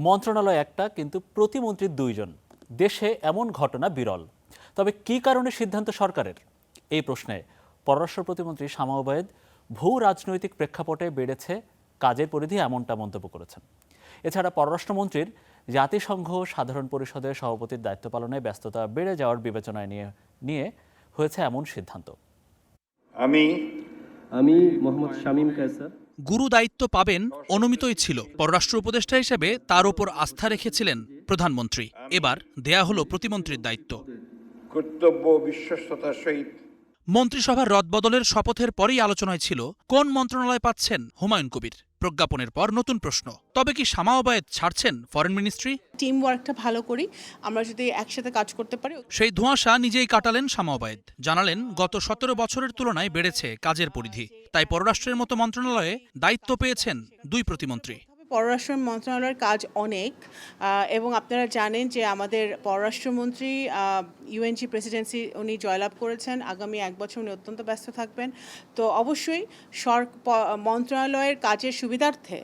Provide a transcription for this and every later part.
মন্ত্রণালয় একটা কিন্তু প্রতিমন্ত্রী দুইজন। দেশে এমন ঘটনা বিরল। তবে কী কারণে সিদ্ধান্ত সরকারের? এই প্রশ্নে পররাষ্ট্র প্রতিমন্ত্রী শামা ওবায়েদ ভূ রাজনৈতিক প্রেক্ষাপটে বেড়েছে কাজের পরিধি এমনটা মন্তব্য করেছেন। এছাড়া পররাষ্ট্রমন্ত্রীর জাতিসংঘ সাধারণ পরিষদের সভাপতির দায়িত্ব পালনে ব্যস্ততা বেড়ে যাওয়ার বিবেচনায় নিয়ে হয়েছে এমন সিদ্ধান্ত। আমি মোহাম্মদ শামীম কায়সার গুরু দায়িত্ব পাবেন অনুমিতই ছিল। পররাষ্ট্র উপদেষ্টা হিসেবে তার উপর আস্থা রেখেছিলেন প্রধানমন্ত্রী। এবার দেয়া হলো প্রতিমন্ত্রীর দায়িত্ব। কর্তব্য বিশ্বস্ততার সহিত মন্ত্রিসভার রদবদলের শপথের পরেই আলোচনায় ছিল কোন মন্ত্রণালয় পাচ্ছেন হুমায়ুন কবির। প্রজ্ঞাপনের পর নতুন প্রশ্ন, তবে কি শামা ওবায়েদ ছাড়ছেন ফরেন মিনিস্ট্রি? টিম ওয়ার্কটা ভালো করি, আমরা যদি একসাথে কাজ করতে পারি। সেই ধোঁয়াশা নিজেই কাটালেন শামা ওবায়েদ। জানালেন গত ১৭ বছরের তুলনায় বেড়েছে কাজের পরিধি। তাই পররাষ্ট্রের মতো মন্ত্রণালয়ে দায়িত্ব পেয়েছেন দুই প্রতিমন্ত্রী। পররাষ্ট্র মন্ত্রণালয়ের কাজ অনেক, এবং আপনারা জানেন যে আমাদের পররাষ্ট্রমন্ত্রী ইউএনজি প্রেসিডেন্সি উনি জয়লাভ করেছেন। আগামী 1 বছর উনি অত্যন্ত ব্যস্ত থাকবেন। তো অবশ্যই মন্ত্রণালয়ের কাজের সুবিধার্থে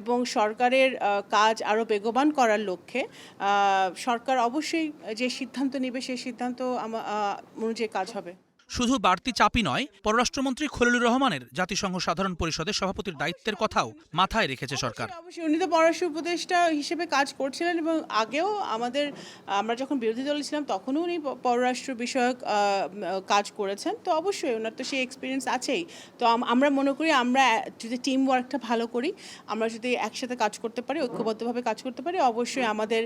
এবং সরকারের কাজ আরও বেগবান করার লক্ষ্যে সরকার অবশ্যই যে সিদ্ধান্ত নেবে সেই সিদ্ধান্ত অনুযায়ী কাজ হবে। শুধু বাড়তি চাপই নয়, পররাষ্ট্রমন্ত্রী খলিলুর রহমানের জাতিসংঘ সাধারণ পরিষদের সভাপতির দায়িত্বের কথাও মাথায় রেখেছে সরকার। অবশ্যই উনি তো পররাষ্ট্র উপদেষ্টা হিসেবে কাজ করছিলেন, এবং আগেও আমরা যখন বিরোধী দলে ছিলাম তখনও উনি পররাষ্ট্র বিষয়ক কাজ করেছেন। তো অবশ্যই ওনার তো সেই এক্সপিরিয়েন্স আছেই। তো আমরা মনে করি আমরা যদি টিম ওয়ার্কটা ভালো করি, আমরা যদি একসাথে কাজ করতে পারি, ঐক্যবদ্ধভাবে কাজ করতে পারি, অবশ্যই আমাদের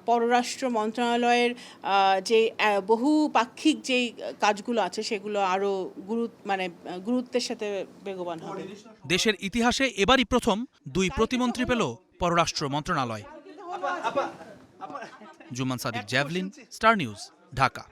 পররাষ্ট্র মন্ত্রণালয়ের যে বহুপাক্ষিক যেই কাজগুলো আছে সেগুলো আরও গুরুত্বের সাথে বেগবান হবে। দেশের ইতিহাসে এবারই প্রথম দুই প্রতিমন্ত্রী পেল পররাষ্ট্র মন্ত্রণালয়। জুমান সাদিক, জ্যাভলিন, স্টার নিউজ, ঢাকা।